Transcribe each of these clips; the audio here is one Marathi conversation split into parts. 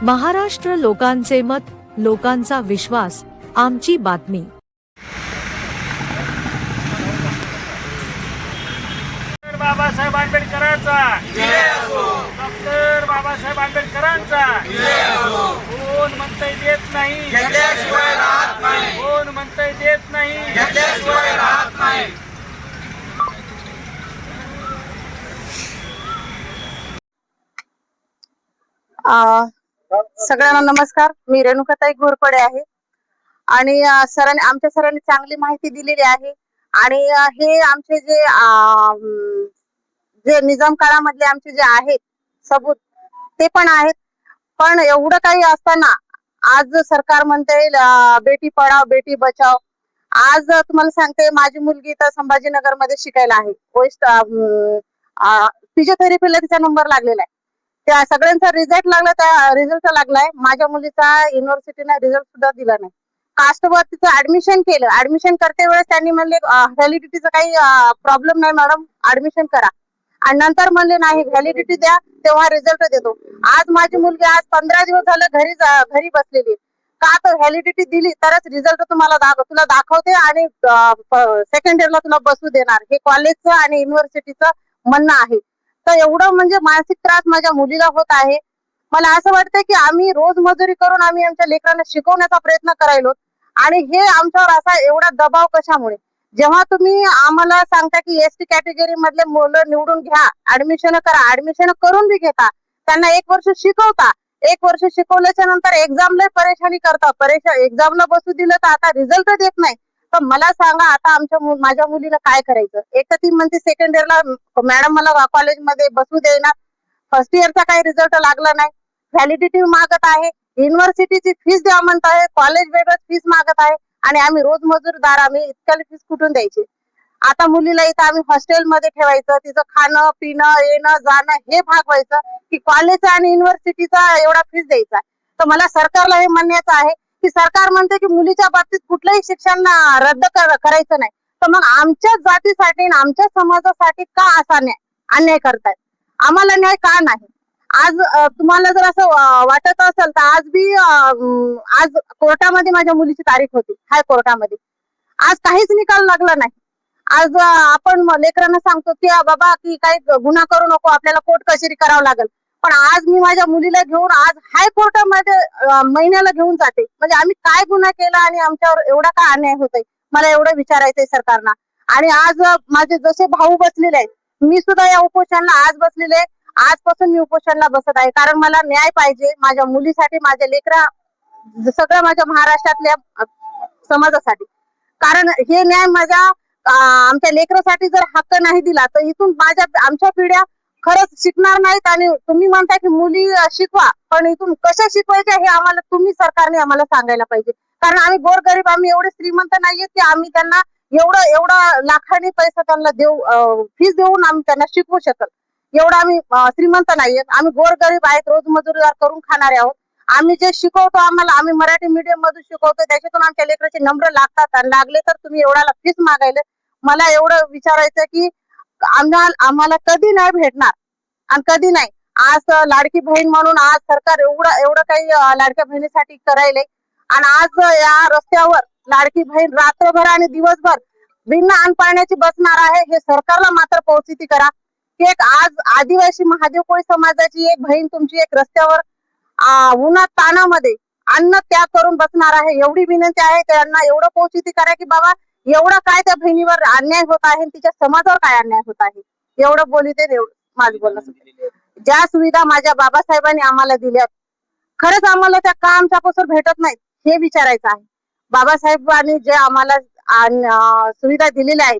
महाराष्ट्र लोकांचे मत, लोकांचा विश्वास, आमची बातमी। बाबासाहेब आंबेडकरांचा डॉक्टर बाबासाहेब आंबेडकरांचा कोण म्हणतंय देत नाही, कोण म्हणतंय देत नाही। सगळ्यांना नमस्कार। मी रेणुकाताई घोरपडे आहे आणि आमच्या सरांनी चांगली माहिती दिलेली आहे आणि हे आमचे जे निजाम काळामधले आमचे जे आहेत सबूत ते पण आहेत। पण एवढं काही असताना आज सरकार म्हणते बेटी पढाओ बेटी बचाओ। आज तुम्हाला सांगते, माझी मुलगी तर संभाजीनगर मध्ये शिकायला आहे, फिजिओथेरपीला तिचा नंबर लागलेला आहे। त्या सगळ्यांचा रिझल्ट लागला, त्या रिझल्ट लागलाय। माझ्या मुलीचा युनिव्हर्सिटीने रिझल्ट सुद्धा दिला नाही। कास्टवर तिचं ऍडमिशन केलं, ऍडमिशन करते वेळेस त्यांनी म्हणले व्हॅलिडिटीचा काही प्रॉब्लेम नाही मॅडम, ऍडमिशन करा। आणि नंतर म्हणले नाही व्हॅलिडिटी द्या तेव्हा रिझल्ट देतो। आज माझी मुलगी आज 15 दिवस झालं घरी बसलेली का, तर व्हॅलिडिटी दिली तरच रिझल्ट तुला दाखवते आणि सेकंड इयरला तुला बसू देणार, हे कॉलेजचं आणि युनिव्हर्सिटीचं म्हणणं आहे। तर एवढं म्हणजे मानसिक त्रास माझ्या मुलीला होत आहे। मला असं वाटतं की आम्ही रोज मजुरी करून आम्ही आमच्या लेकरांना शिकवण्याचा प्रयत्न करायलो आणि हे आमच्यावर असा एवढा दबाव कशामुळे? जेव्हा तुम्ही आम्हाला सांगता की एसटी कॅटेगरी मधले मुलं निवडून घ्या, ऍडमिशन करा, ऍडमिशन करून बी घेता, त्यांना 1 वर्ष शिकवता, 1 वर्ष शिकवल्याच्या नंतर एक्झामला परेशानी करता, एक्झामला बसू दिलं तर आता रिझल्ट देत नाही। तर मला सांगा आता माझ्या मुलीला काय करायचं? एक तर ती म्हणते सेकंड इयरला मॅडम मला कॉलेजमध्ये बसू देणार, फर्स्ट इयरचा काही रिझल्ट लागला नाही, व्हॅलिडिटी मागत आहे, युनिव्हर्सिटीची फीस द्या म्हणत आहे, कॉलेज वेगळं फीस मागत आहे आणि आम्ही रोज मजूरदार, आम्ही इतक्या फीस कुठून द्यायची? आता मुलीला इथं आम्ही हॉस्टेलमध्ये ठेवायचं, तिचं खाणं पिणं येणं जाणं हे भागवायचं की कॉलेजचा आणि युनिव्हर्सिटीचा एवढा फीस द्यायचा? तर मला सरकारला हे म्हणण्याचं आहे की सरकार म्हणते की मुलीच्या बाबतीत कुठलंही शिक्षण रद्द करायचं नाही, तर मग आमच्या जातीसाठी आणि आमच्या समाजासाठी का असा अन्याय करतायत? आम्हाला न्याय का नाही? आज तुम्हाला जर असं वाटत असेल तर आज कोर्टामध्ये माझ्या मुलीची तारीख होती, हायकोर्टामध्ये। आज काहीच निकाल लागला नाही। आज आपण लेकरांना सांगतो की बाबा की काही गुन्हा करू नको, आपल्याला कोर्ट कचेरी करावं लागेल, पण आज मी माझ्या मुलीला घेऊन आज हायकोर्टामध्ये महिन्याला घेऊन जाते। म्हणजे आम्ही काय गुन्हा केला आणि आमच्यावर एवढा का अन्याय होतोय? मला एवढं विचारायचंय सरकारना। आणि आज माझे जसे भाऊ बसलेले आहेत, मी सुद्धा या उपोषणाला आज बसलेले, आजपासून मी उपोषणाला बसत आहे, कारण मला न्याय पाहिजे माझ्या मुलीसाठी, माझ्या लेकरा, सगळ्या माझ्या महाराष्ट्रातल्या समाजासाठी। कारण हे न्याय आमच्या लेकरासाठी जर हक्क नाही दिला तर इथून आमच्या पिढ्या खरंच शिकणार नाहीत। आणि तुम्ही म्हणता की मुली शिकवा, पण इथून कशा शिकवायच्या हे आम्हाला तुम्ही सरकारने आम्हाला सांगायला पाहिजे। कारण आम्ही गोरगरीब, आम्ही एवढे श्रीमंत नाहीये की आम्ही त्यांना एवढा लाखांनी पैसा त्यांना फीस देऊन आम्ही त्यांना शिकवू शकत, एवढा आम्ही श्रीमंत नाहीये। आम्ही गोरगरीब आहेत, रोज मजुरीदार करून खाणारे आहोत। आम्ही जे शिकवतो, आम्ही मराठी मीडियम मधून शिकवतो, त्याच्यातून आमच्या लेकराचे नंबर लागतात आणि लागले तर तुम्ही एवढा फीस मागायले। मला एवढं विचारायचं की आम्हाला कधी नाही भेटणार आणि कधी नाही। आज लाडकी बहीण म्हणून आज सरकार एवढं काही लाडक्या बहिणीसाठी करायले आणि आज या रस्त्यावर लाडकी बहीण रात्रभर आणि दिवसभर बिना अन्न पाण्याची बसणार आहे, हे सरकारला मात्र पोहोचती करा की एक आज आदिवासी महादेव कोळी समाजाची एक बहीण तुमची एक रस्त्यावर उन्हात तानामध्ये अन्न त्याग करून बसणार आहे, एवढी विनंती आहे त्यांना। एवढं पोहोचती करा की बाबा एवढा काय त्या बहिणीवर अन्याय होत आहे, तिच्या समाजावर काय अन्याय होत आहे, एवढं बोलते। माझं बोलणं, ज्या सुविधा माझ्या बाबासाहेबांनी आम्हाला दिल्यात, खरंच आम्हाला त्या का आमच्यापासून भेटत नाहीत हे विचारायचं आहे। बाबासाहेबांनी जे आम्हाला सुविधा दिलेल्या आहेत,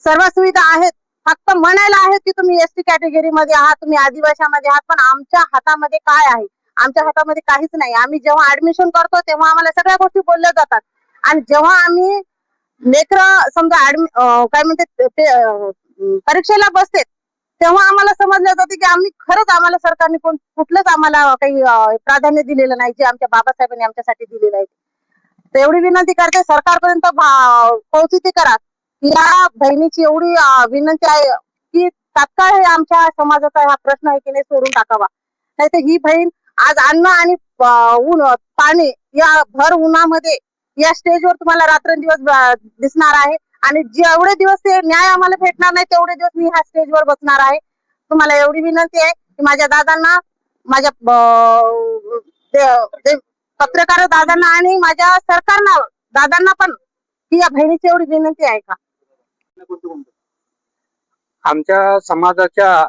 सर्व सुविधा आहेत, फक्त म्हणायला आहेत की तुम्ही एसटी कॅटेगरी मध्ये आहात, तुम्ही आदिवासीमध्ये आहात, पण आमच्या हातामध्ये काय आहे? आमच्या हातामध्ये काहीच नाही। आम्ही जेव्हा ऍडमिशन करतो तेव्हा आम्हाला सगळ्या गोष्टी बोलल्या जातात आणि जेव्हा आम्ही लेकर समजा काय म्हणते परीक्षेला बसते तेव्हा आम्हाला समजलं जाते की आम्हाला सरकारने कुठलंच आम्हाला काही प्राधान्य दिलेलं नाही जे आमच्या बाबासाहेबांनी आमच्यासाठी दिलेलं आहे। तर एवढी विनंती करते सरकारपर्यंत पोहोचती करा। या बहिणीची एवढी विनंती आहे की तात्काळ हे आमच्या समाजाचा हा प्रश्न आहे की नाही सोडून टाकावा, नाही तर ही बहीण आज अन्न आणि ऊन पाणी या भर उन्हामध्ये या स्टेजवर तुम्हाला रात्रंदिवस दिसणार आहे आणि जेवढे दिवस ते न्याय आम्हाला भेटणार नाही तेवढे दिवस मी ह्या स्टेजवर बसणार आहे. तुम्हाला एवढी विनंती आहे की माझ्या दादांना, माझ्या पत्रकार दादांना आणि माझ्या सरकारना दादांना पण की या बहिणीची एवढी विनंती आहे का. आमच्या समाजाच्या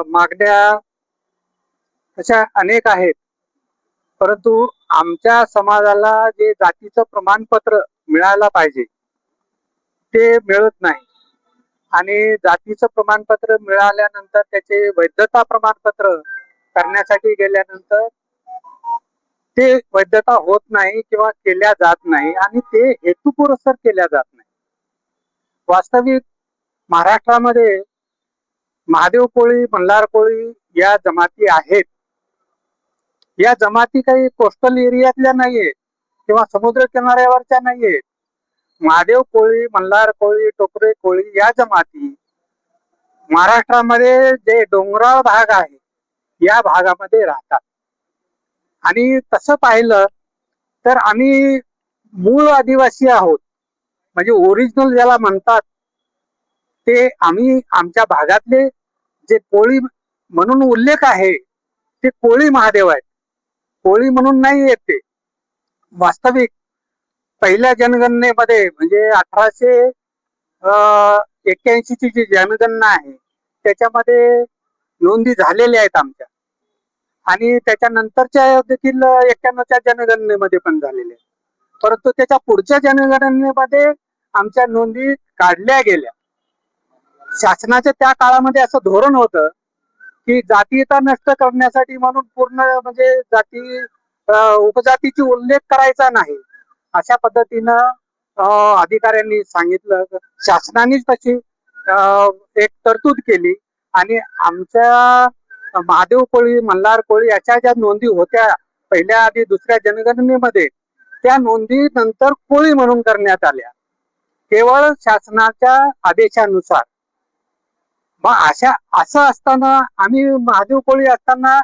मागण्या अशा अनेक आहेत, परंतु आमच्या समाजाला जे जातीचं प्रमाणपत्र मिळायला पाहिजे ते मिळत नाही आणि जातीचं प्रमाणपत्र मिळाल्यानंतर त्याचे वैधता प्रमाणपत्र करण्यासाठी गेल्यानंतर ते वैधता होत नाही किंवा केल्या जात नाही आणि ते हेतुपुरस्सर केल्या जात नाही. वास्तविक महाराष्ट्रामध्ये महादेव कोळी, मल्हार कोळी या जमाती आहेत. या जमाती काही कोस्टल एरियातल्या नाहीये किंवा समुद्र किनाऱ्यावरच्या नाहीये. महादेव कोळी, मल्हार कोळी, टोकरे कोळी या जमाती महाराष्ट्रामध्ये जे डोंगराळ भाग आहे या भागामध्ये राहतात आणि तसं पाहिलं तर आम्ही मूळ आदिवासी आहोत. म्हणजे ओरिजिनल ज्याला म्हणतात ते आम्ही आमच्या भागातले जे कोळी म्हणून उल्लेख आहे ते कोळी महादेव आहेत. कोळी म्हणून नाही येत ते. वास्तविक पहिल्या जनगणनेमध्ये म्हणजे 1881 ची जी जनगणना आहे त्याच्यामध्ये नोंदी झालेल्या आहेत आमच्या आणि त्याच्यानंतरच्या देखील 91च्या जनगणनेमध्ये पण झालेल्या आहेत. परंतु त्याच्या पुढच्या जनगणनेमध्ये आमच्या नोंदी काढल्या गेल्या. शासनाच्या त्या काळामध्ये असं धोरण होतं की जातीयता नष्ट करण्यासाठी म्हणून पूर्ण म्हणजे जाती उपजातीची उल्लेख करायचा नाही अशा पद्धतीनं अधिकाऱ्यांनी सांगितलं. शासनानेच तशी एक तरतूद केली आणि आमच्या महादेव कोळी, मल्हार कोळी याच्या ज्या नोंदी होत्या पहिल्या आधी दुसऱ्या जनगणनेमध्ये त्या नोंदी नंतर कोळी म्हणून करण्यात आल्या केवळ शासनाच्या आदेशानुसार. मग असं असताना आम्ही महादेव कोळी असताना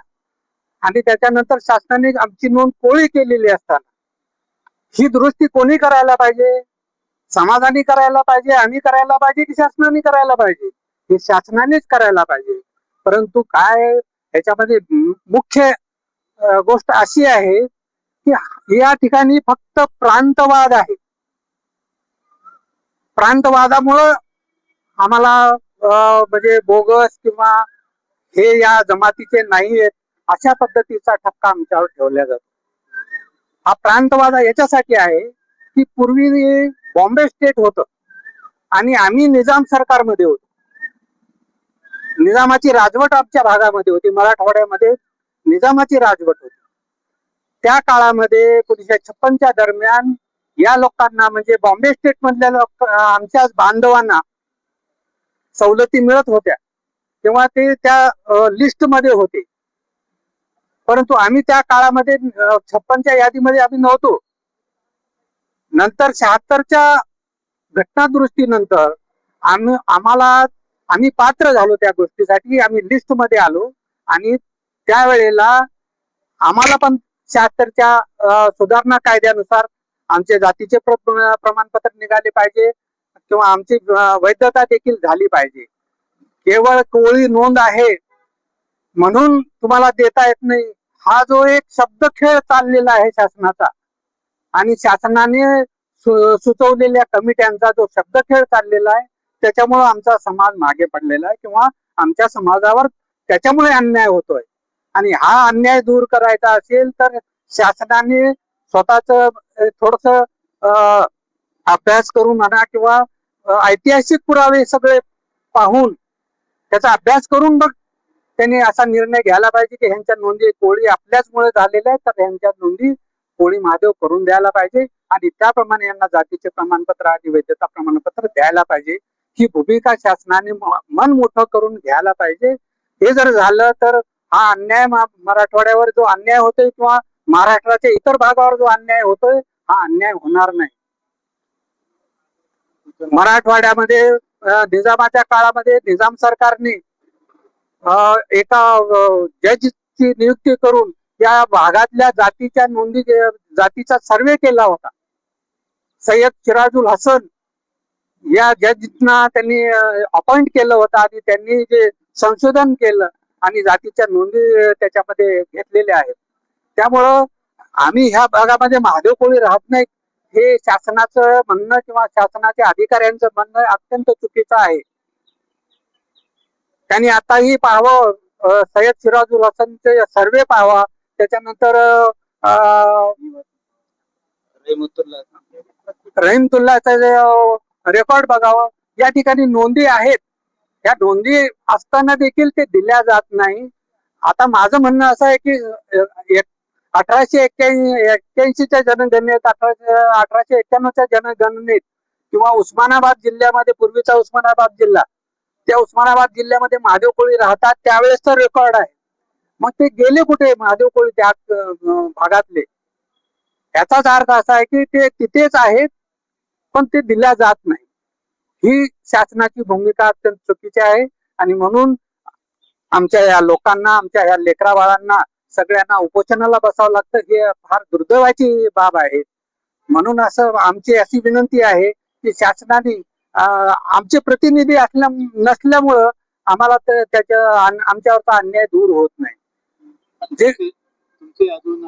आणि त्याच्यानंतर शासनाने आमची नोंद कोळी केलेली असताना ही दुरुस्ती कोणी करायला पाहिजे? समाजाने करायला पाहिजे, आम्ही करायला पाहिजे की शासनाने करायला पाहिजे? हे शासनानेच करायला पाहिजे. परंतु काय याच्यामध्ये मुख्य गोष्ट अशी आहे की या ठिकाणी फक्त प्रांतवाद आहे. प्रांतवादामुळं आम्हाला म्हणजे बोगस किंवा हे या जमातीचे नाही आहेत अशा पद्धतीचा ठपका आमच्यावर ठेवला जातो. हा प्रांतवाद याच्यासाठी आहे की पूर्वी बॉम्बे स्टेट होतं आणि आम्ही निजाम सरकारमध्ये होतो. निजामाची राजवट आमच्या भागामध्ये होती. मराठवाड्यामध्ये निजामाची राजवट होती. त्या काळामध्ये 1956च्या दरम्यान या लोकांना म्हणजे बॉम्बे स्टेट मधल्या लोक आमच्या बांधवांना सवलती मिळत होत्या तेव्हा ते त्या लिस्ट मध्ये होते. परंतु आम्ही त्या काळामध्ये 56च्या यादीमध्ये आम्ही नव्हतो. नंतर 76च्या घटनादुरुस्तीनंतर आम्ही पात्र झालो त्या गोष्टीसाठी. आम्ही लिस्ट मध्ये आलो आणि त्यावेळेला आम्हाला पण 76च्या सुधारणा कायद्यानुसार आमचे जातीचे प्रमाणपत्र निघाले पाहिजे किंवा आमची वैधता देखील झाली पाहिजे. केवळ कोळी नोंद आहे म्हणून तुम्हाला देता येत नाही हा जो एक शब्द खेळ चाललेला आहे शासनाचा आणि शासनाने सुचवलेल्या कमिट्यांचा जो शब्द खेळ चाललेला आहे त्याच्यामुळे आमचा समाज मागे पडलेला आहे किंवा आमच्या समाजावर त्याच्यामुळे अन्याय होतोय. आणि हा अन्याय दूर करायचा असेल तर शासनाने स्वतःच थोडस अभ्यास करून म्हणा किंवा ऐतिहासिक पुरावे सगळे पाहून त्याचा अभ्यास करून मग त्यांनी असा निर्णय घ्यायला पाहिजे की ह्यांच्या नोंदी कोळी आपल्याचमुळे झालेल्या आहेत तर ह्यांच्या नोंदी कोळी महादेव करून द्यायला पाहिजे आणि त्याप्रमाणे यांना जातीचे प्रमाणपत्र आणि वैधता प्रमाणपत्र द्यायला पाहिजे. ही भूमिका शासनाने मन मोठं करून घ्यायला पाहिजे. हे जर झालं तर हा अन्याय मराठवाड्यावर जो अन्याय होतोय किंवा महाराष्ट्राच्या इतर भागावर जो अन्याय होतोय हा अन्याय होणार नाही. मराठवाड्यामध्ये निजामाच्या काळामध्ये निजाम सरकारने एका जज ची नियुक्ती करून या भागातल्या जातीच्या नोंदी जातीचा सर्वे केला होता. सय्यद सिराजुल हसन या जजना त्यांनी अपॉइंट केलं होतं आणि त्यांनी जे संशोधन केलं आणि जातीच्या नोंदी त्याच्यामध्ये घेतलेल्या आहेत. त्यामुळं आम्ही ह्या भागामध्ये महादेव कोळी राहत नाही हे शासनाचं म्हणणं किंवा शासनाच्या अधिकाऱ्यांचं म्हणणं अत्यंत चुकीचं आहे. त्यांनी आताही पाहावं, सय्यद सिराजुल हसनचे सर्वे पाहावा, त्याच्यानंतर रहीमतुल्लाचा रेकॉर्ड बघावं. या ठिकाणी नोंदी आहेत, या नोंदी असताना देखील ते दिल्या जात नाही. आता माझं म्हणणं असं आहे की 1881च्या जनगणनेत 1891च्या जनगणनेत किंवा उस्मानाबाद जिल्ह्यामध्ये, पूर्वीचा उस्मानाबाद जिल्हा, त्या उस्मानाबाद जिल्ह्यामध्ये महादेव कोळी राहतात त्यावेळेसचा रेकॉर्ड आहे. मग ते गेले कुठे महादेव कोळी त्या भागातले? याचाच अर्थ असा आहे की ते तिथेच आहेत पण ते दिल्या जात नाही. ही शासनाची भूमिका अत्यंत चुकीची आहे आणि म्हणून आमच्या या लोकांना, आमच्या या लेकरा बाळांना सगळ्यांना उपोषणाला बसावं लागतं. हे फार दुर्दैवाची बाब आहे. म्हणून असं आमची अशी विनंती आहे की शासनाने आमचे प्रतिनिधी नसल्यामुळं आम्हाला आमच्यावरचा अन्याय दूर होत नाही. तुमचे अजून